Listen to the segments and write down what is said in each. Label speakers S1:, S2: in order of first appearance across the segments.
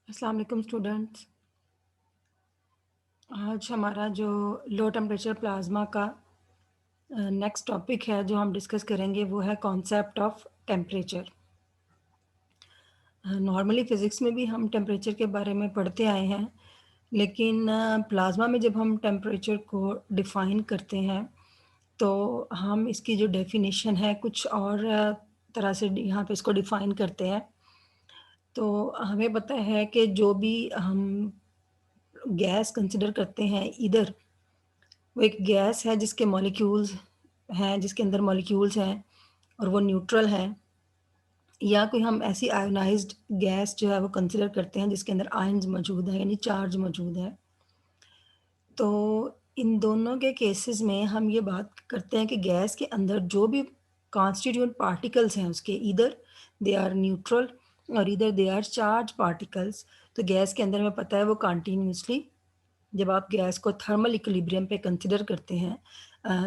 S1: अस्सलाम वालेकुम स्टूडेंट्स। आज हमारा जो लो टेम्परेचर प्लाज्मा का नेक्स्ट टॉपिक है जो हम डिस्कस करेंगे वो है concept of temperature. Normally physics में भी हम टेम्परेचर के बारे में पढ़ते आए हैं, लेकिन प्लाज्मा में जब हम टेम्परेचर को डिफ़ाइन करते हैं तो हम इसकी जो डेफ़िनेशन है कुछ और तरह से यहाँ पे इसको डिफ़ाइन करते हैं। तो हमें पता है कि जो भी हम गैस कंसिडर करते हैं, इधर वो एक गैस है जिसके मॉलिक्यूल्स हैं, जिसके अंदर मॉलिक्यूल्स हैं और वो न्यूट्रल हैं, या कोई हम ऐसी आयोनाइज़्ड गैस जो है वो कंसिडर करते हैं जिसके अंदर आयन्स मौजूद हैं, यानी चार्ज मौजूद है। तो इन दोनों के केसेस में हम ये बात करते हैं कि गैस के अंदर जो भी कॉन्स्टिट्यूएंट पार्टिकल्स हैं उसके, ईदर दे आर न्यूट्रल और either they are charge particles. तो गैस के अंदर हमें पता है वो कंटीन्यूअसली, जब आप गैस को थर्मल इक्विलिब्रियम पे कंसिडर करते हैं,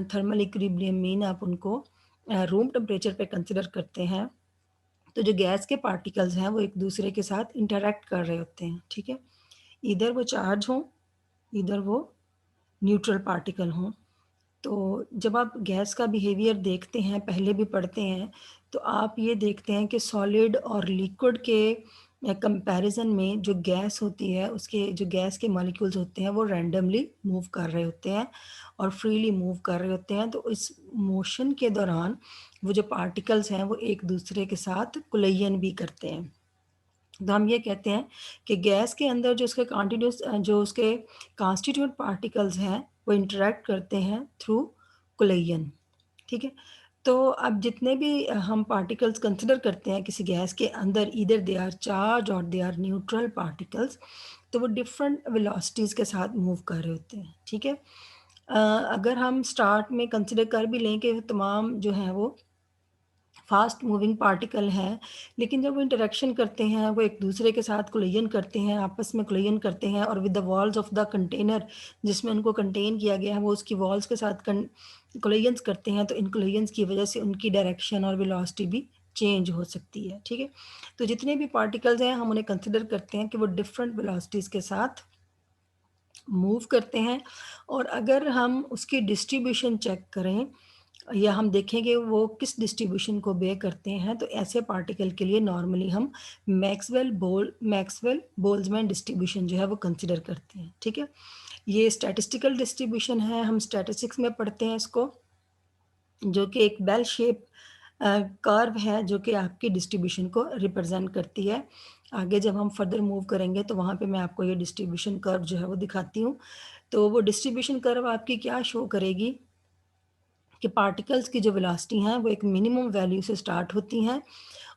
S1: थर्मल इक्विलिब्रियम मीन आप उनको रूम टेम्परेचर पे कंसिडर करते हैं, तो जो गैस के पार्टिकल्स हैं वो एक दूसरे के साथ इंटरैक्ट कर रहे होते हैं, ठीक है? इधर वो चार्ज हों, इधर वो न्यूट्रल पार्टिकल हों। तो जब आप गैस का बिहेवियर देखते हैं, पहले भी पढ़ते हैं, तो आप ये देखते हैं कि सॉलिड और लिक्विड के कंपैरिज़न में जो गैस होती है, उसके जो गैस के मॉलिक्यूल्स होते हैं, वो रैंडमली मूव कर रहे होते हैं और फ्रीली मूव कर रहे होते हैं। तो इस मोशन के दौरान वो जो पार्टिकल्स हैं, वो एक-दूसरे के साथ कोलिजन भी करते हैं। तो हम ये कहते हैं कि गैस के अंदर जो उसके जो उसके कॉन्स्टिट्यूएंट पार्टिकल्स हैं, वो इंटरैक्ट करते हैं थ्रू कोलिजन, ठीक है? तो अब जितने भी हम पार्टिकल्स कंसिडर करते हैं किसी गैस के अंदर, ईदर दे आर चार्ज और दे आर न्यूट्रल पार्टिकल्स, तो वो डिफरेंट वेलोसिटीज़ के साथ मूव कर रहे होते हैं, ठीक है? अगर हम स्टार्ट में कंसिडर कर भी लें कि तमाम जो हैं वो फास्ट मूविंग पार्टिकल हैं, लेकिन जब वो इंटरैक्शन करते हैं, वो एक-दूसरे के साथ कोलिजन करते हैं, आपस में कोलिजन करते हैं और with the walls of the container जिसमें उनको कंटेन किया गया है, वो उसकी वॉल्स के साथ कोलिजन्स करते हैं, तो इन कोलिजन्स की वजह से उनकी डायरेक्शन और वेलोसिटी भी चेंज हो सकती है, ठीक है? तो जितने भी पार्टिकल्स हैं, हम उन्हें कंसिडर करते हैं कि वो डिफरेंट वेलोसिटीज़ के साथ मूव करते हैं, और अगर हम उसकी डिस्ट्रीब्यूशन चेक करें या हम देखें कि वो किस डिस्ट्रीब्यूशन को बेयर करते हैं, तो ऐसे पार्टिकल के लिए नॉर्मली हम मैक्सवेल बोल्ट्ज़मैन डिस्ट्रीब्यूशन जो है वो कंसिडर करते हैं, ठीक है? ये स्टैटिस्टिकल डिस्ट्रीब्यूशन है, हम स्टैटिस्टिक्स में पढ़ते हैं इसको, जो कि एक बेल शेप कर्व है जो कि आपकी डिस्ट्रीब्यूशन को रिप्रेजेंट करती है। आगे जब हम फर्दर मूव करेंगे तो वहाँ पे मैं आपको ये डिस्ट्रीब्यूशन कर्व जो है वो दिखाती हूँ। तो वो डिस्ट्रीब्यूशन कर्व आपकी क्या शो करेगी कि पार्टिकल्स की जो वेलोसिटी हैं वो एक मिनिमम वैल्यू से स्टार्ट होती हैं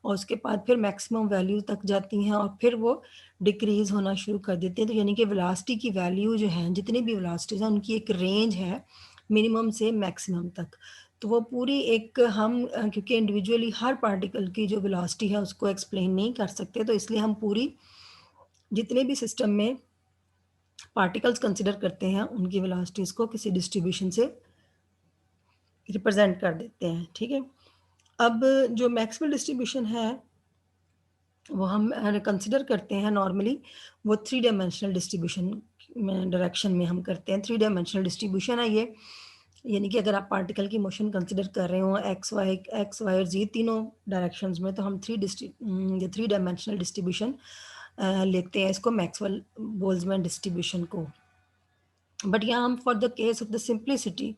S1: और उसके बाद फिर मैक्सिमम वैल्यू तक जाती हैं और फिर वो डिक्रीज़ होना शुरू कर देती हैं। तो यानी कि वेलोसिटी की वैल्यू जो है, जितनी भी वेलोसिटीज़ हैं उनकी एक रेंज है मिनिमम से मैक्सिमम तक। तो वो पूरी एक हम क्योंकि इंडिविजुअली हर पार्टिकल की जो वेलोसिटी है उसको एक्सप्लेन नहीं कर सकते, तो इसलिए हम पूरी जितने भी सिस्टम में पार्टिकल्स कंसिडर करते हैं उनकी वेलोसिटीज़ को किसी डिस्ट्रीब्यूशन से रिप्रेज़ेंट कर देते हैं, ठीक है? अब जो मैक्सवेल डिस्ट्रीब्यूशन है, वो हम कंसिडर करते हैं नॉर्मली, वो 3 डायमेंशनल डिस्ट्रीब्यूशन में डायरेक्शन में हम करते हैं। 3 डायमेंशनल डिस्ट्रीब्यूशन है ये, यानी कि अगर आप पार्टिकल की मोशन कंसिडर कर रहे हो एक्स, वाई और ज़ेड तीनों डायरेक्शंस में, तो हम ये 3 डायमेंशनल डिस्ट्रीब्यूशन लेते हैं इसको, मैक्सवेल बोल्ट्ज़मैन डिस्ट्रीब्यूशन को। बट यहाँ हम for the case of the simplicity,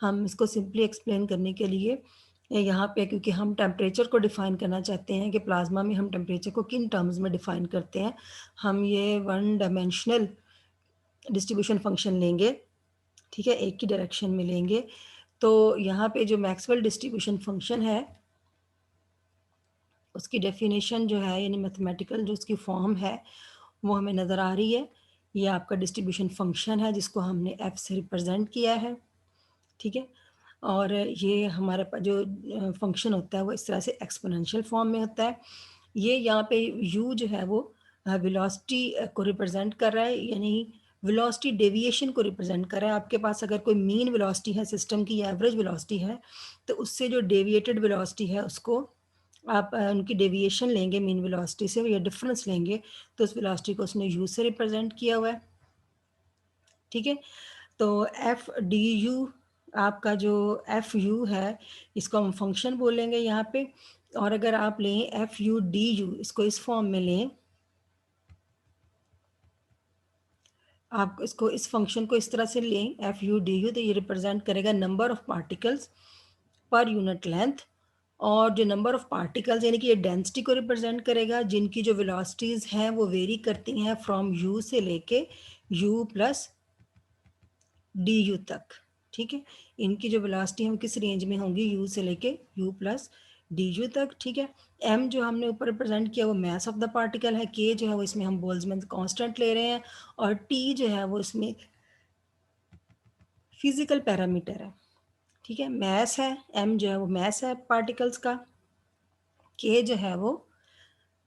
S1: हम इसको सिंपली एक्सप्लेन करने के लिए यहाँ पे, क्योंकि हम टेम्परेचर को डिफ़ाइन करना चाहते हैं कि प्लाज्मा में हम टेम्परेचर को किन टर्म्स में डिफ़ाइन करते हैं, हम ये वन डायमेंशनल डिस्ट्रीब्यूशन फंक्शन लेंगे, ठीक है? एक ही डायरेक्शन में लेंगे। तो यहाँ पे जो मैक्सवेल डिस्ट्रीब्यूशन फंक्शन है, उसकी डेफिनेशन जो है, यानी मैथमेटिकल जो उसकी फॉर्म है, वो हमें नज़र आ रही है। ये आपका डिस्ट्रीब्यूशन फंक्शन है जिसको हमने एफ से रिप्रेजेंट किया है, ठीक है? और ये हमारे पास जो फंक्शन होता है वो इस तरह से एक्स्पोनेंशियल फॉर्म में होता है। ये यहाँ पे u जो है वो वेलोसिटी को रिप्रेजेंट कर रहा है, यानी वेलोसिटी डेविएशन को रिप्रेजेंट कर रहा है। आपके पास अगर कोई मीन वेलोसिटी है सिस्टम की, या एवरेज वेलोसिटी है, तो उससे जो डेविएटेड वेलोसिटी है उसको आप उनकी डेविएशन लेंगे मीन वेलोसिटी से या डिफरेंस लेंगे, तो उस वेलोसिटी को उसने यू से रिप्रेजेंट किया हुआ है, ठीक है। तो एफ डी यू आपका जो एफ यू है, इसको हम फंक्शन बोलेंगे यहाँ पे। और अगर आप लें एफ यू डी यू, इसको इस फॉर्म में लें, आप इसको इस फंक्शन को इस तरह से लें एफ यू डी यू, तो ये रिप्रेजेंट करेगा number of particles per unit length. और जो नंबर ऑफ पार्टिकल्स यानी कि ये डेंसिटी को रिप्रेजेंट करेगा, जिनकी जो वेलोसिटीज़ हैं वो वेरी करती हैं फ्रॉम यू से लेके यू प्लस डी यू तक, ठीक है। इनकी जो वेलोसिटी है वो किस रेंज में होंगी, यू से लेके यू प्लस डी यू तक, ठीक है। एम जो हमने ऊपर रिप्रेजेंट किया वो मास ऑफ द पार्टिकल है, के जो है वो इसमें हम बोल्ट्जमैन कांस्टेंट ले रहे हैं, और टी जो है वो इसमें फिजिकल पैरामीटर है, ठीक है। मास है, एम जो है वो मास है पार्टिकल्स का, के जो है वो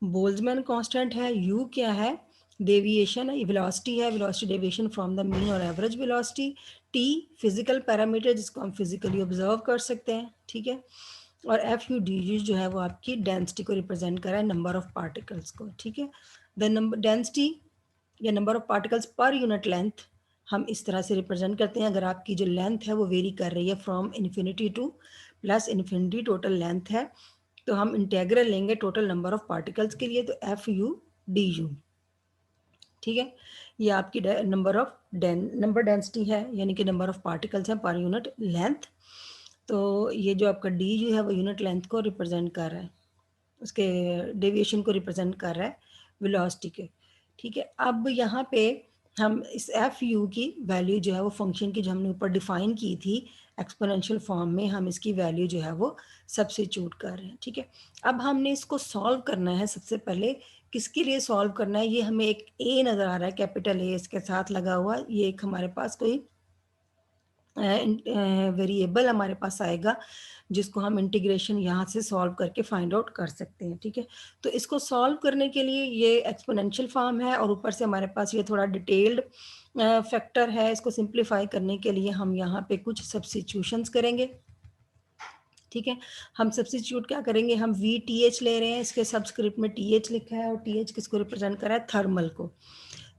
S1: बोल्ट्जमैन कांस्टेंट है, यू क्या है, डेविएशन है, वेलोसिटी है, velocity deviation from the mean और एवरेज वेलोसिटी, टी फिजिकल पैरामीटर जिसको हम फिजिकली ऑब्जर्व कर सकते हैं, ठीक है। और एफ यू डी यू जो है वो आपकी डेंसिटी को रिप्रेजेंट कर रहा है, नंबर ऑफ पार्टिकल्स को, ठीक है। द नंबर डेंसिटी या number of particles per unit length हम इस तरह से रिप्रेजेंट करते हैं, अगर आपकी जो लेंथ है वो वेरी कर रही है from infinity two plus infinity total length है, तो हम इंटेग्रल लेंगे टोटल नंबर ऑफ पार्टिकल्स के लिए, तो एफ यू डी यू, ठीक है। ये आपकी नंबर डेंसिटी है, यानी कि नंबर ऑफ पार्टिकल्स हैं पर यूनिट लेंथ। तो ये जो आपका डी यू है वो यूनिट लेंथ को रिप्रेजेंट कर रहा है, उसके डेविएशन को रिप्रेजेंट कर रहा है वेलोसिटी के, ठीक है। अब यहाँ पे हम इस एफ यू की वैल्यू जो है वो फंक्शन की जो हमने ऊपर डिफाइन की थी एक्सपोनेंशियल फॉर्म में, हम इसकी वैल्यू जो है वो सब्स्टिट्यूट कर रहे हैं, ठीक है। अब हमने इसको सॉल्व करना है, सबसे पहले किसके लिए सॉल्व करना है, ये हमें एक ए नज़र आ रहा है, कैपिटल ए इसके साथ लगा हुआ, ये एक हमारे पास कोई वेरिएबल हमारे पास आएगा जिसको हम इंटीग्रेशन यहाँ से सॉल्व करके फाइंड आउट कर सकते हैं, ठीक है। तो इसको सॉल्व करने के लिए ये एक्सपोनेंशियल फॉर्म है और ऊपर से हमारे पास ये थोड़ा डिटेल्ड फैक्टर है, इसको सिंप्लीफाई करने के लिए हम यहाँ पे कुछ सब्स्टिट्यूशंस करेंगे, ठीक है। हम सब्स्टिट्यूट क्या करेंगे, हम वी टी एच ले रहे हैं, इसके सबस्क्रिप्ट में टी एच लिखा है और टी एच किसको रिप्रेजेंट कर रहा है, थर्मल को।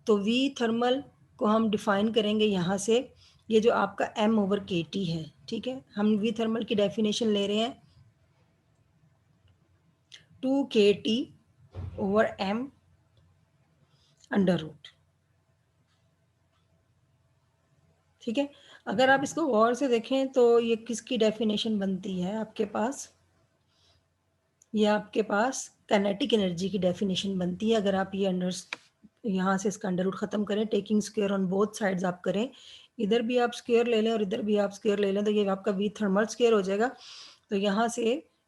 S1: तो वी थर्मल को हम डिफाइन करेंगे यहाँ से, ये जो आपका एम ओवर के टी है, ठीक है। हम वी थर्मल की डेफिनेशन ले रहे हैं 2 kT over M under root, ठीक है। अगर आप इसको गौर से देखें तो ये किसकी डेफिनेशन बनती है आपके पास, ये आपके पास काइनेटिक एनर्जी की डेफिनेशन बनती है। अगर आप ये अंडर यहाँ से इसका अंडर रूट ख़त्म करें, taking square on both sides आप करें, इधर भी आप स्क्वायर ले लें और इधर भी आप स्क्वायर ले लें, तो ये आपका वी थर्मल स्क्वायर हो जाएगा। तो यहाँ से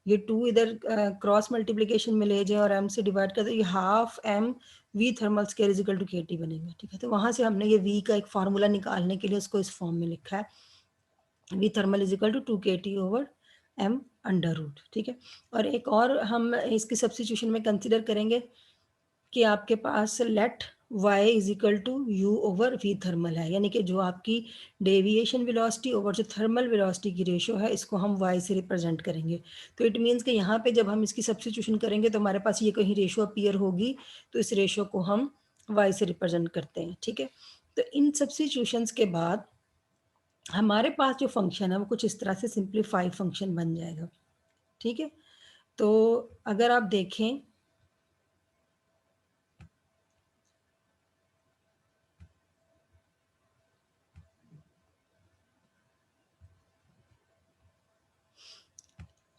S1: ये 2 इधर क्रॉस मल्टीप्लिकेशन में ले जाए और एम से डिवाइड कर दे, ये half M V thermal square is equal to K T बनेगा, ठीक है। तो वहाँ से हमने ये वी का एक फार्मूला निकालने के लिए उसको इस फॉर्म में लिखा है, V thermal is equal to 2 kT over M under root, ठीक है। और एक और हम इसकी सब्स्टिट्यूशन में कंसिडर करेंगे कि आपके पास let y is equal to u over we thermal है, यानी कि जो आपकी डेविएशन वेलोसिटी ओवर जो थर्मल वेलोसिटी की रेशो है, इसको हम y से रिप्रेजेंट करेंगे। तो इट मीन्स कि यहाँ पे जब हम इसकी सब्स्टिट्यूशन करेंगे तो हमारे पास ये कहीं रेशो अपीयर होगी, तो इस रेशो को हम y से रिप्रेजेंट करते हैं, ठीक है। तो इन सब्स्टिट्यूशंस के बाद हमारे पास जो फंक्शन है वो कुछ इस तरह से सिंप्लीफाई फंक्शन बन जाएगा, ठीक है। तो अगर आप देखें,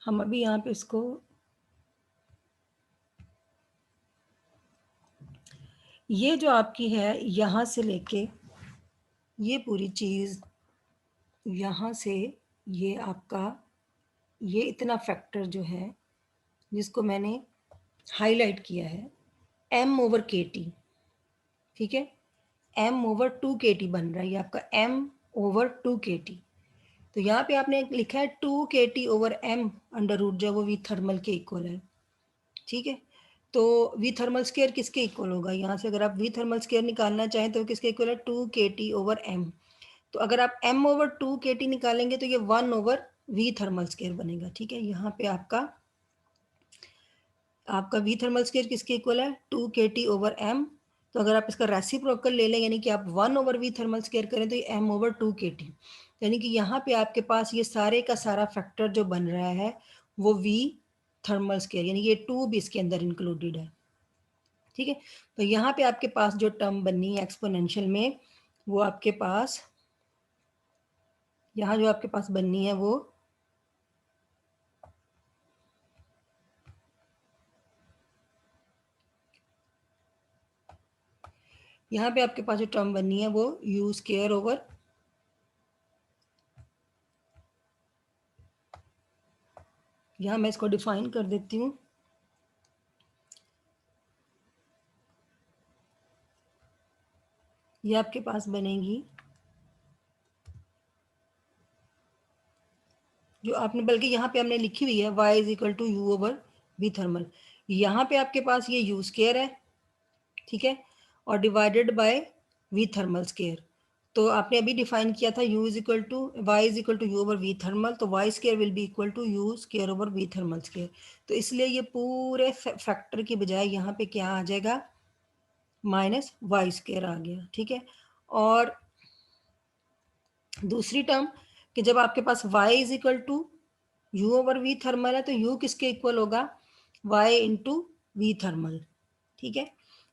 S1: हम अभी यहाँ पे इसको ये जो आपकी है यहाँ से लेके ये पूरी चीज़ यहाँ से ये आपका ये इतना फैक्टर जो है जिसको मैंने हाईलाइट किया है एम ओवर के टी, ठीक है। एम ओवर 2 kT बन रहा है, ये आपका एम ओवर 2 kT। तो यहाँ पे आपने लिखा है 2 kT over M under root, जो वो वी थर्मल के इक्वल है, ठीक है। तो वी थर्मल स्केयर किसके इक्वल होगा, यहाँ से अगर आप वी थर्मल स्केयर निकालना चाहें तो किसके इक्वल है, 2 kT ओवर एम। तो अगर आप m ओवर 2 kT निकालेंगे तो ये 1 ओवर वी थर्मल स्केयर बनेगा, ठीक है। यहाँ पे आपका आपका वी थर्मल स्क्वायर किसके इक्वल है, 2kT/m। तो अगर आप इसका रेसिप्रोकल ले लें, यानी कि आप 1/v थर्मल स्क्वायर करें, तो ये m/2kT, यानी कि यहाँ पे आपके पास ये सारे का सारा फैक्टर जो बन रहा है वो वी थर्मल स्क्वायर, यानी ये 2 भी इसके अंदर इंक्लूडेड है। ठीक है, तो यहाँ पे आपके पास जो टर्म बननी है एक्सपोनेंशियल में, वो आपके पास यहाँ जो आपके पास बननी है वो यहाँ पे आपके पास जो टर्म बननी है वो u स्क्वायर ओवर, यहाँ मैं इसको डिफाइन कर देती हूँ। ये आपके पास बनेगी, जो आपने बल्कि यहाँ पे हमने लिखी हुई है y=u/v थर्मल। यहाँ पे आपके पास ये u स्क्वायर है, ठीक है, और divided by V thermal square. तो आपने अभी डिफाइन किया था y=u/v थर्मल, तो y square will be equal to u square over v thermal square. तो इसलिए ये पूरे फैक्टर की बजाय यहाँ पे क्या आ जाएगा, -y स्क्वायर आ गया। ठीक है, और दूसरी टर्म कि जब आपके पास y is equal to u/v thermal है, तो u किसके इक्वल होगा, y इंटू वी थर्मल। ठीक है,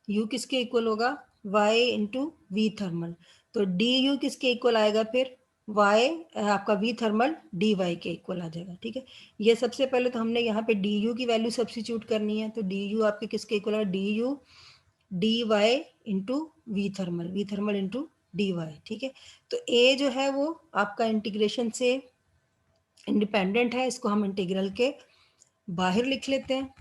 S1: u किसके इक्वल होगा, y इंटू वी थर्मल। तो du किसके इक्वल आएगा फिर, y आपका v थर्मल dy के इक्वल आ जाएगा। ठीक है, ये सबसे पहले तो हमने यहाँ पे du की वैल्यू सब्स्टिट्यूट करनी है, तो du आपके किसके इक्वल है, du dy into V thermal into dy। ठीक है, तो a जो है वो आपका इंटीग्रेशन से इंडिपेंडेंट है, इसको हम इंटीग्रल के बाहर लिख लेते हैं।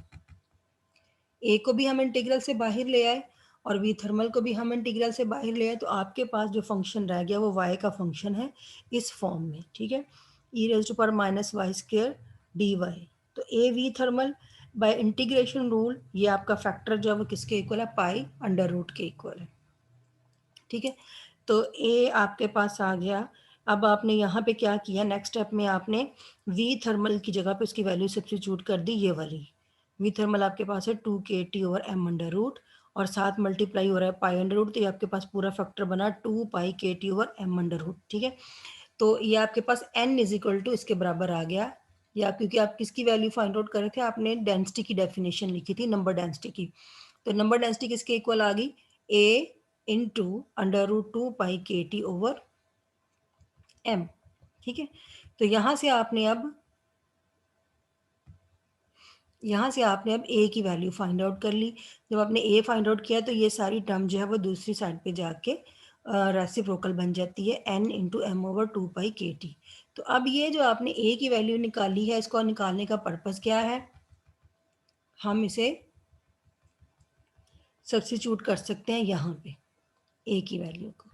S1: ए को भी हम इंटीग्रल से बाहर ले आए और वी थर्मल को भी हम इंटीग्रल से बाहर ले आए, तो आपके पास जो फंक्शन रह गया वो y का फंक्शन है इस फॉर्म में। ठीक है, e⁻² dy। तो A V thermal bye integration rule, ये आपका फैक्टर जो है वो किसके इक्वल है, π√, के इक्वल है। ठीक है, तो ए आपके पास आ गया। अब आपने यहाँ पे क्या किया, नेक्स्ट स्टेप में आपने वी थर्मल की जगह पे उसकी वैल्यू सब्स्टिट्यूट कर दी, ये वाली वी थर्मल आपके पास है 2kT/m√, और साथ मल्टीप्लाई हो रहा है π√, तो ये आपके पास पूरा फैक्टर बना 2πkT/m²। ठीक है, तो ये आपके पास n इज इक्वल टू इसके बराबर आ गया, या क्योंकि आप किसकी वैल्यू फाइंड आउट कर रहे थे, आपने डेंसिटी की डेफिनेशन लिखी थी, नंबर डेंसिटी की। तो नंबर डेंसिटी किसके इक्वल आ गई, a इंटू √2πkT/m। ठीक है, तो यहाँ से आपने अब a की वैल्यू फाइंड आउट कर ली। जब आपने a फाइंड आउट किया, तो ये सारी टर्म जो है वो दूसरी साइड पे जाके रेसिप्रोकल बन जाती है n इंटू m/2πkT। तो अब ये जो आपने a की वैल्यू निकाली है, इसको निकालने का पर्पस क्या है, हम इसे सब्स्टिट्यूट कर सकते हैं यहाँ पे a की वैल्यू को।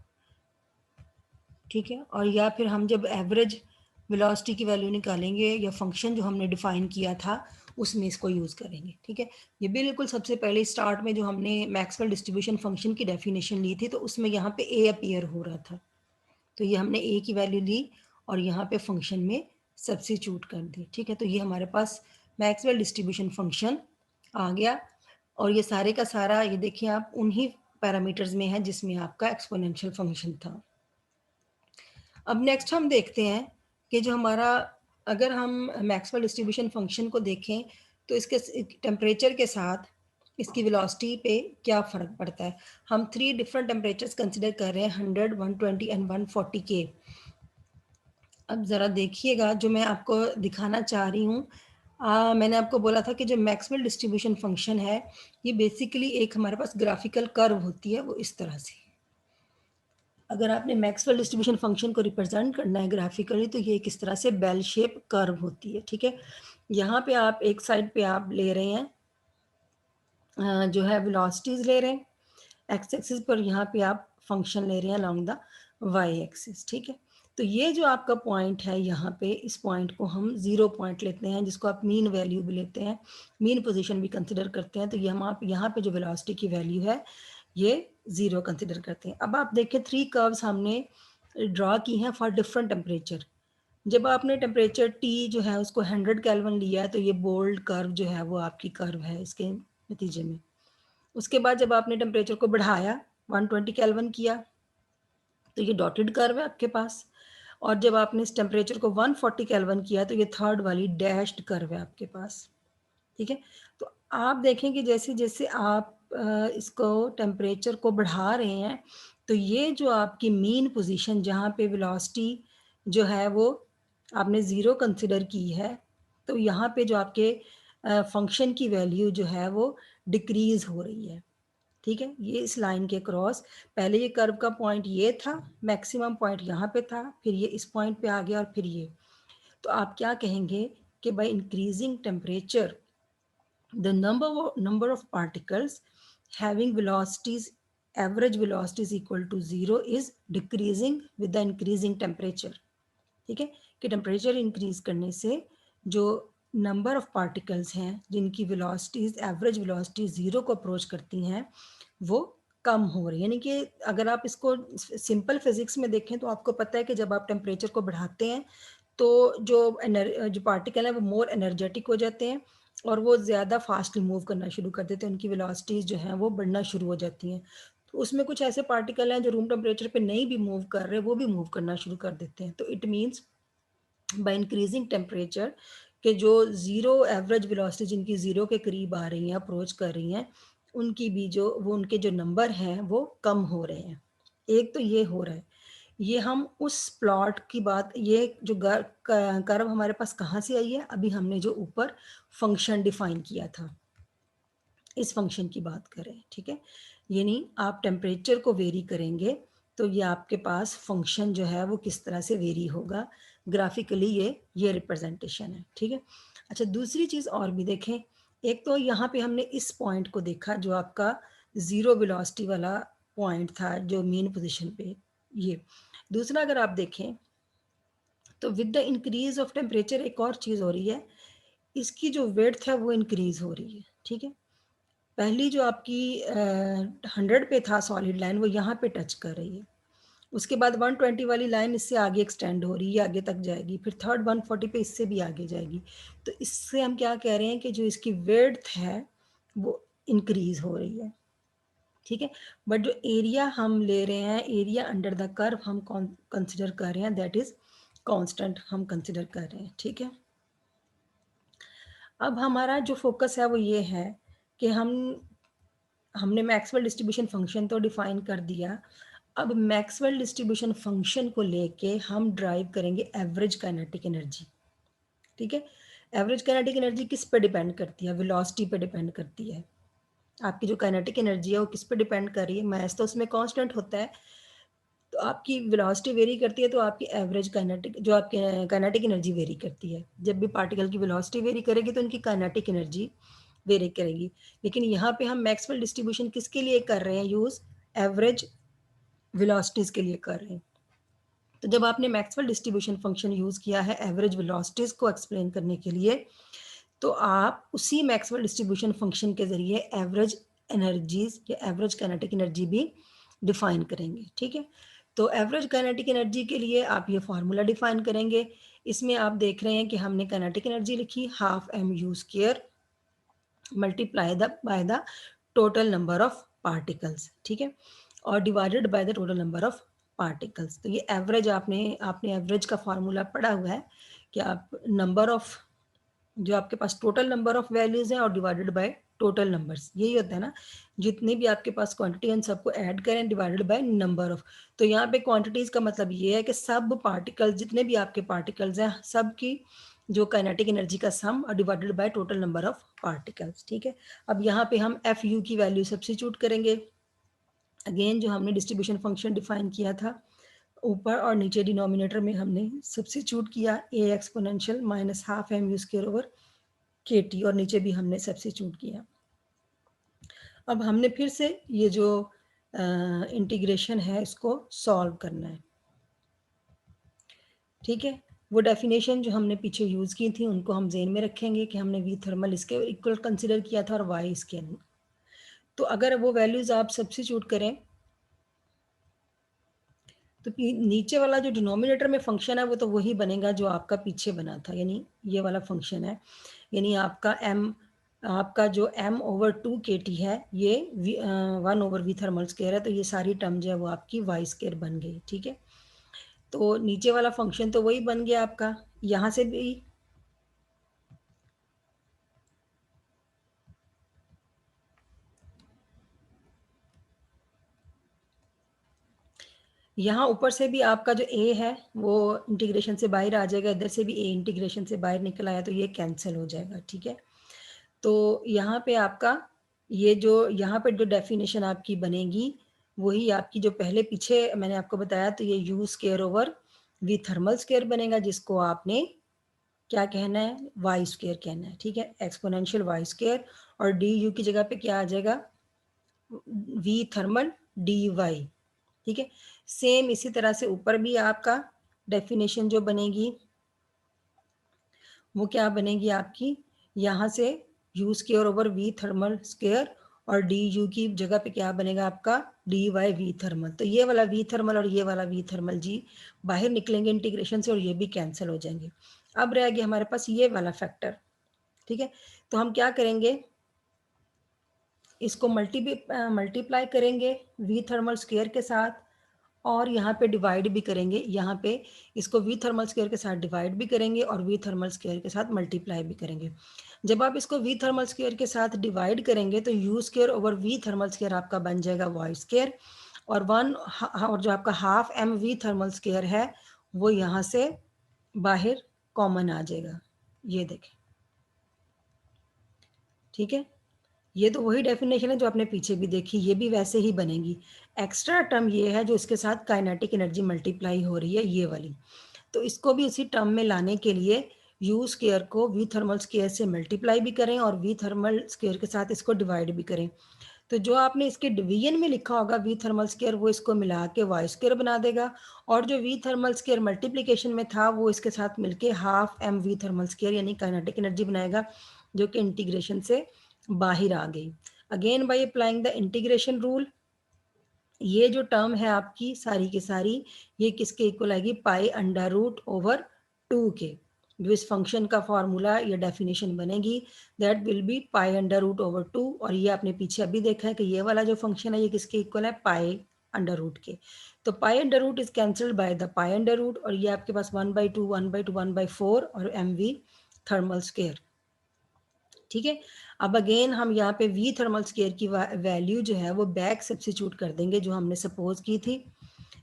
S1: ठीक है, और या फिर हम जब एवरेज वेलोसिटी की वैल्यू निकालेंगे, या फंक्शन जो हमने डिफाइन किया था उसमें इसको यूज़ करेंगे। ठीक है, ये बिल्कुल सबसे पहले स्टार्ट में जो हमने मैक्सवेल डिस्ट्रीब्यूशन फंक्शन की डेफिनेशन ली थी, तो उसमें यहाँ पे ए अपीयर हो रहा था, तो ये हमने ए की वैल्यू ली और यहाँ पे फंक्शन में सब्स्टिट्यूट कर दी। ठीक है, तो ये हमारे पास मैक्सवेल डिस्ट्रीब्यूशन फंक्शन आ गया, और ये सारे का सारा ये देखिए आप उन्हीं पैरामीटर्स में है जिसमें आपका एक्सपोनेंशियल फंक्शन था। अब नेक्स्ट हम देखते हैं कि जो हमारा, अगर हम मैक्सवेल डिस्ट्रीब्यूशन फंक्शन को देखें, तो इसके टेम्परेचर के साथ इसकी वेलोसिटी पे क्या फ़र्क पड़ता है। हम 3 डिफरेंट टेम्परेचर्स कंसिडर कर रहे हैं, 100, 120 एंड 140 के। अब ज़रा देखिएगा, जो मैं आपको दिखाना चाह रही हूँ, मैंने आपको बोला था कि जो मैक्सवेल डिस्ट्रीब्यूशन फंक्शन है, ये बेसिकली एक हमारे पास ग्राफिकल कर्व होती है, वो इस तरह से। अगर आपने मैक्सवेल डिस्ट्रीब्यूशन फंक्शन को रिप्रेजेंट करना है ग्राफिकली, तो ये किस तरह से बेल शेप कर्व होती है। ठीक है, यहाँ पे आप एक साइड पे आप ले रहे हैं जो है वेलोसिटीज ले रहे हैं एक्स एक्सिस पर, यहाँ पे आप फंक्शन ले रहे हैं अलोंग द वाई एक्सिस। ठीक है, तो ये जो आपका पॉइंट है, यहाँ पे इस पॉइंट को हम 0 पॉइंट लेते हैं, जिसको आप मीन वैल्यू भी लेते हैं, मीन पोजीशन भी कंसिडर करते हैं। तो ये हम आप यहाँ पे जो वेलोसिटी की वैल्यू है ये 0 कंसिडर करते हैं। अब आप देखें 3 कर्व्स हमने ड्रा की हैं फॉर डिफरेंट टेम्परेचर। जब आपने टेम्परेचर T जो है उसको 100 केल्विन लिया है, तो ये बोल्ड कर्व जो है वो आपकी कर्व है इसके नतीजे में। उसके बाद जब आपने टेम्परेचर को बढ़ाया 120 केल्विन किया, तो ये डॉटेड कर्व है आपके पास। और जब आपने इस टेम्परेचर को 140 केल्विन किया, तो ये थर्ड वाली डैश्ड कर्व है आपके पास। ठीक है? तो आप देखें कि जैसे-जैसे आप इसको टेम्परेचर को बढ़ा रहे हैं, तो ये जो आपकी मीन पोज़ीशन जहाँ पे वेलोसिटी जो है वो आपने 0 कंसिडर की है, तो यहाँ पे जो आपके फ़ंक्शन की वैल्यू जो है वो डिक्रीज़ हो रही है। ठीक है? ये इस लाइन के क्रॉस पहले ये कर्व का पॉइंट ये था, मैक्सिमम पॉइंट यहाँ पे था, फिर ये इस पॉइंट पे आ गया और फिर ये। तो आप क्या कहेंगे कि by increasing temperature the number of particles having velocities average velocity is equal to 0 is decreasing with the increasing temperature. ठीक है कि टेम्परेचर इंक्रीज करने से जो नंबर ऑफ पार्टिकल्स हैं जिनकी वेलोसिटीज एवरेज वेलोसिटी जीरो को अप्रोच करती हैं वो कम हो रही है। यानी कि अगर आप इसको सिंपल फिजिक्स में देखें तो आपको पता है कि जब आप टेम्परेचर को बढ़ाते हैं तो जो पार्टिकल है वो मोर एनर्जेटिक हो जाते हैं और वो ज़्यादा फास्टली मूव करना शुरू कर देते हैं, उनकी वेलोसिटीज़ जो हैं वो बढ़ना शुरू हो जाती हैं। तो उसमें कुछ ऐसे पार्टिकल हैं जो रूम टेम्परेचर पे नहीं भी मूव कर रहे, वो भी मूव करना शुरू कर देते हैं। तो it means by increasing temperature के जो ज़ीरो एवरेज वेलोसिटी जिनकी ज़ीरो के करीब आ रही हैं, अप्रोच कर रही हैं, उनकी भी जो वो उनके जो नंबर हैं वो कम हो रहे हैं। एक तो ये हो रहा है। ये हम उस प्लॉट की बात ये जो कर्व हमारे पास कहाँ से आई है? अभी हमने जो ऊपर फंक्शन डिफाइन किया था, इस फंक्शन की बात करें, ठीक है? यानी आप टेम्परेचर को वेरी करेंगे, तो ये आपके पास फंक्शन जो है वो किस तरह से वेरी होगा, ग्राफिकली ये रिप्रेजेंटेशन है, ठीक है? अच्छा दूसरी चीज़ और भी देखें, एक तो यहाँ पे हमने इस पॉइंट को देखा जो आपका ज़ीरो वेलोसिटी वाला पॉइंट था जो मेन पोज़ीशन पे ये। दूसरा अगर आप देखें, तो with the increase of temperature एक और चीज़ हो रही है, इसकी जो विड्थ है वो इंक्रीज़ हो रही है, ठीक है? पहली जो आपकी 100 पे था सॉलिड लाइन वो यहाँ पे टच कर रही है। उसके बाद 120 वाली लाइन इससे आगे एक्सटेंड हो रही है, आगे तक जाएगी। फिर थर्ड 140 पे इससे भी आगे जाएगी। तो इससे हम क्या कह रहे हैं कि जो इसकी विड्थ है वो इंक्रीज़ हो रही है, ठीक है? बट जो एरिया हम ले रहे हैं, एरिया अंडर द कर्व हम कंसिडर कर रहे हैं दैट इज़ कांस्टेंट हम कंसिडर कर रहे हैं, ठीक है? अब हमारा जो फ़ोकस है वो ये है कि हमने मैक्सवेल डिस्ट्रीब्यूशन फंक्शन तो डिफाइन कर दिया। अब मैक्सवेल डिस्ट्रीब्यूशन फंक्शन को लेके हम ड्राइव करेंगे एवरेज काइनेटिक एनर्जी, ठीक है? एवरेज काइनेटिक एनर्जी किस पे डिपेंड करती है? वेलोसिटी पे डिपेंड करती है। आपकी जो काइनेटिक एनर्जी है वो किस पे डिपेंड कर रही है? मास तो उसमें कांस्टेंट होता है, तो आपकी वेलोसिटी वेरी करती है तो आपकी एवरेज काइनेटिक जो आपकी काइनेटिक एनर्जी वेरी करती है। जब भी पार्टिकल की वेलोसिटी वेरी करेगी तो उनकी काइनेटिक एनर्जी वेरी करेगी। लेकिन यहाँ पे हम मैक्सवेल डिस्ट्रीब्यूशन किसके लिए कर रहे हैं यूज़? एवरेज वेलोसिटीज़ के लिए कर रहे हैं। तो जब आपने मैक्सवेल डिस्ट्रीब्यूशन फंक्शन यूज़ किया है एवरेज वेलोसिटीज़ को एक्सप्लेन करने के लिए, तो आप उसी मैक्सवेल डिस्ट्रीब्यूशन फंक्शन के ज़रिए एवरेज एनर्जीज़ या एवरेज काइनेटिक एनर्जी भी डिफ़ाइन करेंगे, ठीक है? तो एवरेज काइनेटिक एनर्जी के लिए आप ये फ़ॉर्मूला डिफ़ाइन करेंगे। इसमें आप देख रहे हैं कि हमने काइनेटिक एनर्जी लिखी half M U square multiply by the total number of particles, ठीक है? और divided by the total number of particles. तो ये एवरेज आपने आपने एवरेज का फ़ॉर्मूला पढ़ा हुआ है कि आप नंबर ऑफ जो आपके पास टोटल नंबर ऑफ वैल्यूज़ हैं और डिवाइडेड बाय टोटल नंबर्स, यही होता है ना? जितने भी आपके पास क्वांटिटी है उन सबको ऐड करें डिवाइडेड बाय नंबर ऑफ। तो यहाँ पे क्वांटिटीज़ का मतलब ये है कि सब पार्टिकल्स जितने भी आपके पार्टिकल्स हैं, सब की जो काइनेटिक एनर्जी का सम और divided by total number of particles, ठीक है? अब यहाँ पे हम एफ यू की वैल्यू सब्स्टिट्यूट करेंगे। अगेन जो हमने डिस्ट्रीब्यूशन फंक्शन डिफाइन किया था, ऊपर और नीचे डिनोमिनेटर में हमने सब्स्टिट्यूट किया a exponential minus half M U square over K T और नीचे भी हमने सब्स्टिट्यूट किया। अब हमने फिर से ये जो इंटीग्रेशन है इसको सॉल्व करना है, ठीक है? वो डेफिनेशन जो हमने पीछे यूज़ की थी उनको हम ज़हन में रखेंगे कि हमने वी थर्मल इसके इक्वल कंसिडर किया था और वाई इसके। तो अगर वो वैल्यूज़ आप सब्स्टिट्यूट करें तो नीचे वाला जो डिनोमिनेटर में फंक्शन है वो तो वही बनेगा जो आपका पीछे बना था, यानी ये वाला फंक्शन है, यानी आपका जो m/2 kT है ये 1/v थर्मल स्क्वायर है, तो ये सारी टर्म जो है वो आपकी वाई स्क्वायर बन गई। ठीक है, तो नीचे वाला फंक्शन तो वही बन गया आपका। यहाँ से भी यहाँ ऊपर से भी आपका जो a है वो इंटीग्रेशन से बाहर आ जाएगा, इधर से भी a इंटीग्रेशन से बाहर निकल आया तो ये कैंसिल हो जाएगा। ठीक है, तो यहाँ पे आपका ये जो यहाँ पे जो डेफिनेशन आपकी बनेगी वही आपकी जो पहले पीछे मैंने आपको बताया, तो ये u square over v thermal square बनेगा, जिसको आपने क्या कहना है, वाई स्क्वायर कहना है। ठीक है, एक्सपोनेंशियल वाई स्क्वायर, और डी यू की जगह पे क्या आ जाएगा, वी थर्मल डी वाई। ठीक है, सेम इसी तरह से ऊपर भी आपका डेफिनेशन जो बनेगी वो क्या बनेगी आपकी, यहाँ से U square over we thermal square, और डी यू की जगह पे क्या बनेगा आपका डी वाई वी थर्मल। तो ये वाला वी थर्मल और ये वाला वी थर्मल जी बाहर निकलेंगे इंटीग्रेशन से और ये भी कैंसिल हो जाएंगे। अब रह गया हमारे पास ये वाला फैक्टर। ठीक है, तो हम क्या करेंगे, इसको मल्टीप्लाई करेंगे वी थर्मल स्क्वायर के साथ, और यहाँ पे डिवाइड भी करेंगे, यहाँ पे इसको वी थर्मल स्क्वायर के साथ डिवाइड भी करेंगे और वी थर्मल स्क्वायर के साथ मल्टीप्लाई भी करेंगे। जब आप इसको वी थर्मल स्क्वायर के साथ डिवाइड करेंगे तो U square over we thermal square आपका बन जाएगा वाई स्क्वायर, और और जो आपका half M V thermal square है वो यहाँ से बाहर कॉमन आ जाएगा, ये देखें। ठीक है, ये तो वही डेफिनेशन है जो आपने पीछे भी देखी, ये भी वैसे ही बनेगी। एक्स्ट्रा टर्म ये है जो इसके साथ काइनेटिक एनर्जी मल्टीप्लाई हो रही है, ये वाली। तो इसको भी उसी टर्म में लाने के लिए यू स्क्वायर को वी थर्मल स्क्वायर से मल्टीप्लाई भी करें और वी थर्मल स्क्वायर के साथ इसको डिवाइड भी करें। तो जो आपने इसके डिवीजन में लिखा होगा वी थर्मल स्क्वायर वो इसको मिला के वाई स्क्वायर बना देगा, और जो वी थर्मल स्क्वायर मल्टीप्लिकेशन में था वो इसके साथ मिलके half M V thermal square यानी काइनेटिक एनर्जी बनाएगा, जो कि इंटीग्रेशन से बाहर आ गई। Again by applying the integration rule, ये जो टर्म है आपकी सारी की सारी ये किसके इक्वल आएगी, पाई अंडर रूट ओवर 2 के। जो इस फंक्शन का फॉर्मूला या डेफिनेशन बनेगी that will be pi under root over 2, और ये आपने पीछे अभी देखा है कि ये वाला जो फंक्शन है ये किसके इक्वल है, पाई अंडर रूट के। तो pi under root is cancelled by the pi under root, और ये आपके पास 1/2 1/2 1/4 और एम वी थर्मल स्क्वायर। ठीक है, अब अगेन हम यहाँ पे वी थर्मल स्क्वायर की वैल्यू जो है वो बैक सब्सिट्यूट कर देंगे जो हमने सपोज की थी।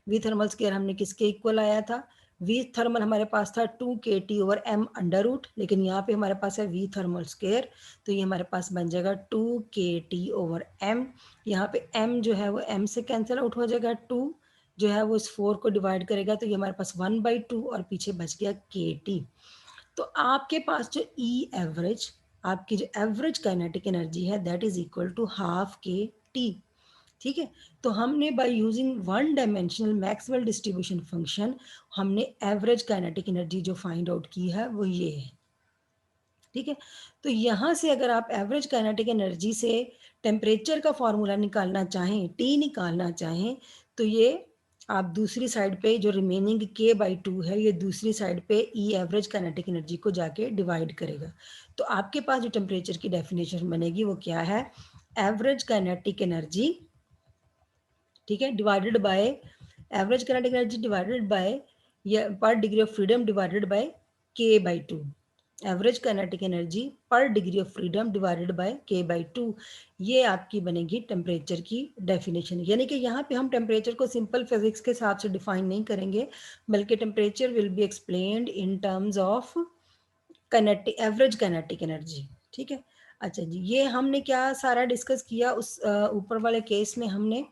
S1: वी थर्मल स्क्वायर हमने किसके इक्वल आया था, वी थर्मल हमारे पास था 2 kT over M under root, लेकिन यहाँ पे हमारे पास है वी थर्मल स्क्वायर, तो ये हमारे पास बन जाएगा 2 kT ओवर एम। यहाँ पे एम जो है वो एम से कैंसिल आउट हो जाएगा, 2 जो है वो इस 4 को डिवाइड करेगा तो ये हमारे पास 1/2 और पीछे बच गया kT। तो आपके पास जो ई एवरेज, आपकी जो एवरेज काइनेटिक एनर्जी है that is equal to half K T. ठीक है, तो हमने by using one dimensional Maxwell distribution function हमने एवरेज काइनेटिक एनर्जी जो फाइंड आउट की है वो ये है। ठीक है, तो यहाँ से अगर आप एवरेज काइनेटिक एनर्जी से टेम्परेचर का फॉर्मूला निकालना चाहें, टी निकालना चाहें, तो ये आप दूसरी साइड पे जो रिमेनिंग k/2 है ये दूसरी साइड पे ई एवरेज काइनेटिक एनर्जी को जाके डिवाइड करेगा। तो आपके पास जो टेम्परेचर की डेफिनेशन बनेगी वो क्या है, एवरेज काइनेटिक एनर्जी, ठीक है, divided by average kinetic energy divided by या पर degree of freedom divided by k/2। Average kinetic energy पर degree of freedom divided by k/2, ये आपकी बनेगी टेम्परेचर की डेफिनेशन। यानी कि यहाँ पे हम टेम्परेचर को सिंपल फिजिक्स के हिसाब से डिफाइन नहीं करेंगे, बल्कि temperature will be explained in terms of kinetic average kinetic energy. ठीक है, अच्छा जी, ये हमने क्या सारा डिस्कस किया उस ऊपर वाले केस में हमने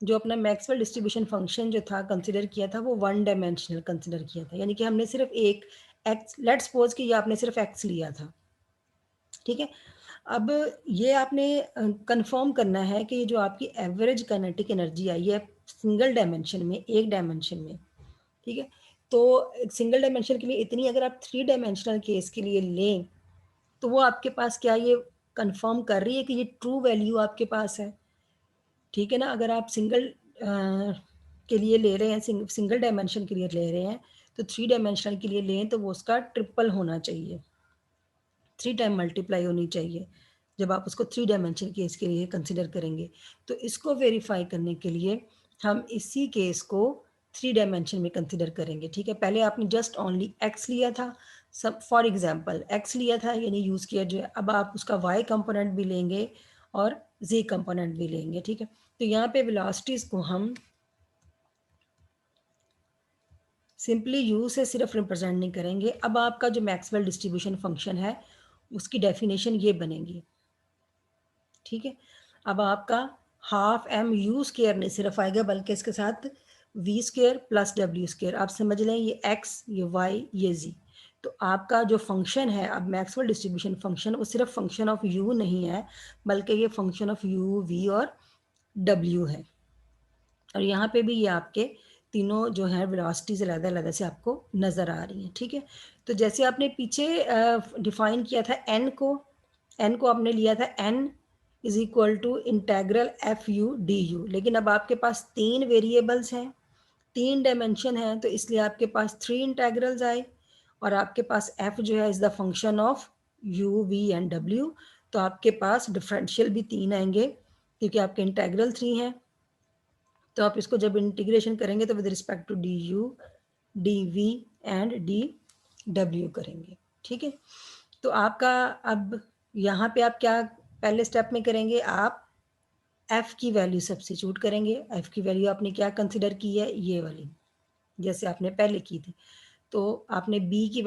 S1: जो अपना मैक्सवेल डिस्ट्रीब्यूशन फंक्शन जो था कंसिडर किया था वो वन डायमेंशनल कंसिडर किया था, यानी कि हमने सिर्फ एक एक्स, लेट्स सपोज कि ये आपने सिर्फ एक्स लिया था। ठीक है, अब ये आपने कंफर्म करना है कि ये जो आपकी एवरेज काइनेटिक एनर्जी आई है सिंगल डायमेंशन में, एक डायमेंशन में, ठीक है, तो सिंगल डायमेंशन के लिए इतनी, अगर आप 3 डायमेंशनल केस के लिए लें तो वो आपके पास क्या ये कंफर्म कर रही है कि ये ट्रू वैल्यू आपके पास है। ठीक है ना, अगर आप सिंगल के लिए ले रहे हैं, सिंगल डायमेंशन के लिए ले रहे हैं, तो 3 डायमेंशनल के लिए लें तो वो उसका ट्रिपल होना चाहिए, 3 टाइम मल्टीप्लाई होनी चाहिए जब आप उसको 3 डायमेंशन केस के लिए कंसिडर करेंगे। तो इसको वेरीफाई करने के लिए हम इसी केस को 3 डायमेंशन में कंसिडर करेंगे, ठीक है। पहले आपने जस्ट ओनली एक्स लिया था, सब फॉर एग्जांपल एक्स लिया था यानी यूज़ किया जो है, अब आप उसका वाई कंपोनेंट भी लेंगे और जी कंपोनेंट भी लेंगे, ठीक है। तो यहाँ पे वेलोसिटीज़ को हम सिंपली यू से सिर्फ रिप्रेजेंट नहीं करेंगे। अब आपका जो मैक्सवेल डिस्ट्रीब्यूशन फंक्शन है उसकी डेफिनेशन ये बनेगी, ठीक है। अब आपका हाफ एम यू स्केयर नहीं सिर्फ आएगा बल्कि इसके साथ V square plus W square. आप समझ लें ये एक्स, ये वाई, ये जी। तो आपका जो फंक्शन है अब मैक्सवेल डिस्ट्रीब्यूशन फंक्शन, वो सिर्फ फंक्शन ऑफ यू नहीं है बल्कि ये फंक्शन ऑफ यू, वी और डब्ल्यू है। और यहाँ पे भी ये आपके तीनों जो है वेलोसिटीज अलग-अलग से आपको नज़र आ रही हैं, ठीक है। तो जैसे आपने पीछे डिफाइन किया था एन को आपने लिया था N is equal to integral F U D U, लेकिन अब आपके पास 3 वेरिएबल्स हैं, 3 डायमेंशन हैं, तो इसलिए आपके पास 3 इंटेग्रल्स आए और आपके पास एफ जो है is the function of U, V and W. तो आपके पास डिफरेंशियल भी 3 आएंगे क्योंकि आपके इंटेग्रल 3 हैं। तो आप इसको जब इंटीग्रेशन करेंगे तो with respect to D U, D V and D W करेंगे, ठीक है। तो आपका अब यहाँ पे आप क्या पहले स्टेप में करेंगे, आप एफ की वैल्यू सब्स्टिट्यूट करेंगे। एफ की वैल्यू आपने क्या कंसिडर की है, ये वाली जैसे आपने पहले की थी। तो आपने बी की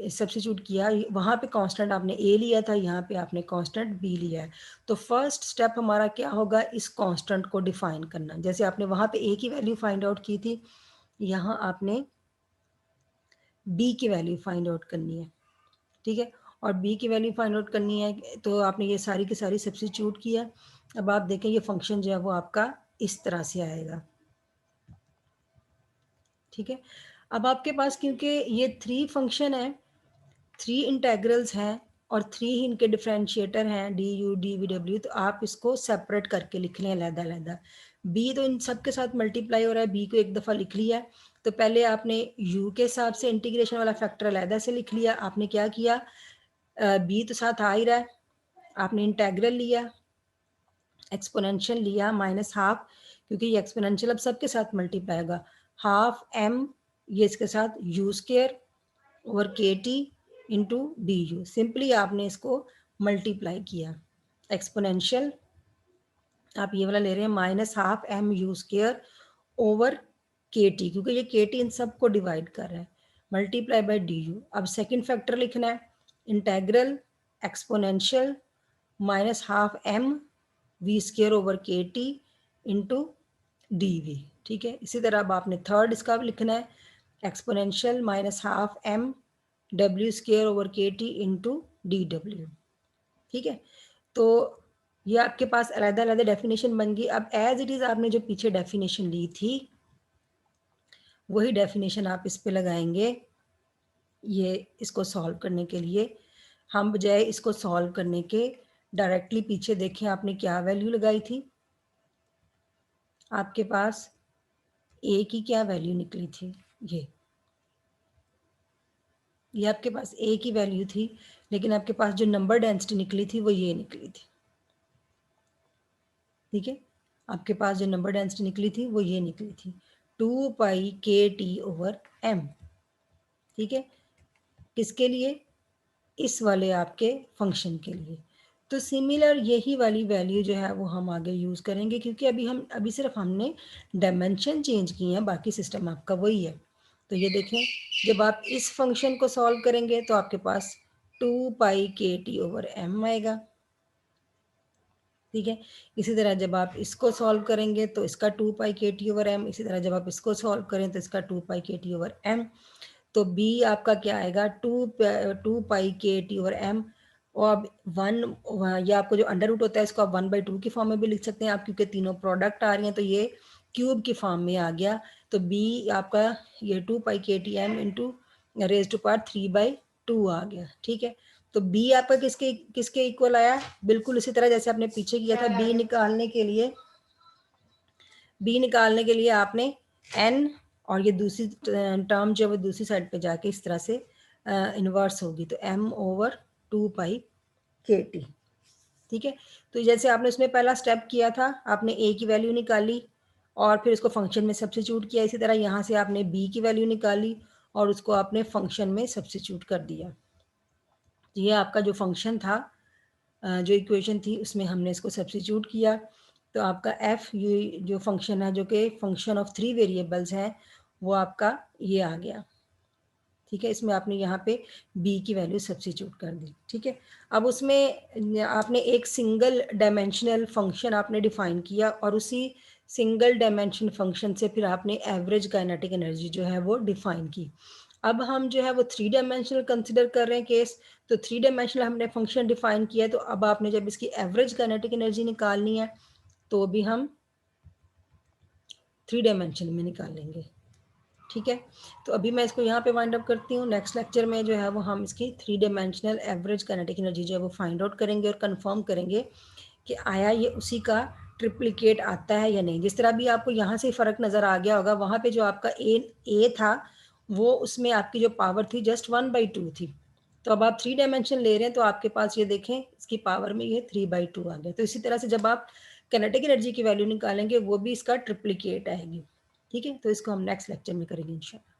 S1: सब्स्टिट्यूट किया, वहाँ पे कांस्टेंट आपने ए लिया था, यहाँ पे आपने कांस्टेंट बी लिया है। तो फर्स्ट स्टेप हमारा क्या होगा, इस कांस्टेंट को डिफाइन करना। जैसे आपने वहाँ पे ए की वैल्यू फाइंड आउट की थी, यहाँ आपने बी की वैल्यू फाइंड आउट करनी है, ठीक है। और बी की वैल्यू फाइंड आउट करनी है तो आपने ये सारी की सारी सब्स्टिट्यूट किया। अब आप देखें ये फंक्शन जो है वो आपका इस तरह से आएगा, ठीक है। अब आपके पास क्योंकि ये 3 फंक्शन है, 3 इंटेग्रल्स हैं और 3 ही इनके डिफरेंशिएटर हैं, D U D V W, तो आप इसको सेपरेट करके लिख लें अलग-अलग। बी तो इन सब के साथ मल्टीप्लाई हो रहा है, बी को एक दफ़ा लिख लिया, तो पहले आपने यू के हिसाब से इंटीग्रेशन वाला फैक्टर अलहदा से लिख लिया। आपने क्या किया, बी तो साथ आ ही रहा है, आपने इंटेग्रल लिया, एक्सपोनेंशियल लिया माइनस हाफ, क्योंकि ये एक्सपोनेंशियल अब सबके साथ मल्टीप्लाई होगा, हाफ एम ये इसके साथ you square over K T into D you. Simply आपने इसको मल्टीप्लाई किया, एक्सपोनेंशियल आप ये वाला ले रहे हैं minus half M U square over K T, क्योंकि ये के टी इन सबको डिवाइड कर रहा है, मल्टीप्लाई बाय डी यू। अब सेकेंड फैक्टर लिखना है, integral exponential minus half M V square over K T into D V, ठीक है। इसी तरह अब आपने थर्ड इसका लिखना है, exponential minus half M W square over K T into D W, ठीक है। तो ये आपके पास अलग-अलग डेफिनेशन बन गई। अब एज इट इज़ आपने जो पीछे डेफिनेशन ली थी वही डेफिनेशन आप इस पे लगाएंगे। ये इसको सॉल्व करने के लिए हम बजाय इसको सॉल्व करने के डायरेक्टली पीछे देखें आपने क्या वैल्यू लगाई थी, आपके पास ए की क्या वैल्यू निकली थी, ये आपके पास ए की वैल्यू थी, लेकिन आपके पास जो नंबर डेंसिटी निकली थी वो ये निकली थी, ठीक है। आपके पास जो नंबर डेंसिटी निकली थी वो ये निकली थी 2 pi K T over M, ठीक है। किसके लिए, इस वाले आपके फंक्शन के लिए। तो सिमिलर यही वाली वैल्यू जो है वो हम आगे यूज़ करेंगे, क्योंकि अभी सिर्फ हमने डायमेंशन चेंज किए हैं, बाकी सिस्टम आपका वही है। तो ये देखें, जब आप इस फंक्शन को सॉल्व करेंगे तो आपके पास 2 pi K T over M आएगा, ठीक है। इसी तरह जब आप इसको सॉल्व करेंगे तो इसका 2 pi K T over M, इसी तरह जब आप इसको सॉल्व करें तो इसका 2 pi K T over M. तो बी आपका क्या आएगा, to pi K T over M. और अब वन, या आपको जो अंडर रूट होता है इसको आप 1/2 की फॉर्म में भी लिख सकते हैं आप, क्योंकि तीनों प्रोडक्ट आ रही हैं तो ये क्यूब की फॉर्म में आ गया। तो बी आपका ये 2 pi K T M into raise to power 3/2 आ गया, ठीक है। तो बी आपका किसके किसके इक्वल आया, बिल्कुल इसी तरह जैसे आपने पीछे किया था। बी निकालने के लिए आपने एन, और ये दूसरी टर्म जो है दूसरी साइड पे जाके इस तरह से इन्वर्स होगी, तो m/2π/kT। ठीक है, तो जैसे आपने उसमें पहला स्टेप किया था, आपने ए की वैल्यू निकाली और फिर उसको फंक्शन में सब्स्टिट्यूट किया, इसी तरह यहाँ से आपने बी की वैल्यू निकाली और उसको आपने फंक्शन में सब्स्टिट्यूट कर दिया। तो ये आपका जो फंक्शन था, जो इक्वेशन थी, उसमें हमने इसको सब्स्टिट्यूट किया, तो आपका एफ, ये जो फंक्शन है, जो कि फंक्शन ऑफ 3 वेरिएबल्स है, वो आपका ये आ गया। ठीक है, इसमें आपने यहाँ पे बी की वैल्यू सब्स्टिट्यूट कर दी। ठीक है, अब उसमें आपने एक सिंगल डायमेंशनल फंक्शन आपने डिफाइन किया और उसी सिंगल डायमेंशन फंक्शन से फिर आपने एवरेज काइनेटिक एनर्जी जो है वो डिफाइन की। अब हम जो है वो 3 डायमेंशनल कंसिडर कर रहे हैं केस, तो 3 डायमेंशनल हमने फंक्शन डिफाइन किया, तो अब आपने जब इसकी एवरेज काइनेटिक एनर्जी निकालनी है तो भी हम 3 डायमेंशन में निकालेंगे। ठीक है, तो अभी मैं इसको यहाँ पे वाइंड अप करती हूँ। नेक्स्ट लेक्चर में जो है वो हम इसकी 3 डायमेंशनल एवरेज काइनेटिक एनर्जी जो है वो फाइंड आउट करेंगे और कंफर्म करेंगे कि आया ये उसी का ट्रिप्लिकेट आता है या नहीं। जिस तरह भी आपको यहाँ से फ़र्क नज़र आ गया होगा, वहाँ पे जो आपका ए था वो उसमें आपकी जो पावर थी जस्ट 1/2 थी, तो अब आप 3 डायमेंशन ले रहे हैं तो आपके पास ये देखें इसकी पावर में ये 3/2 आ गया। तो इसी तरह से जब आप काइनेटिक एनर्जी की वैल्यू निकालेंगे वो भी इसका ट्रिप्लिकेट आएगी। ठीक है, तो इसको हम नेक्स्ट लेक्चर में करेंगे इंशाल्लाह।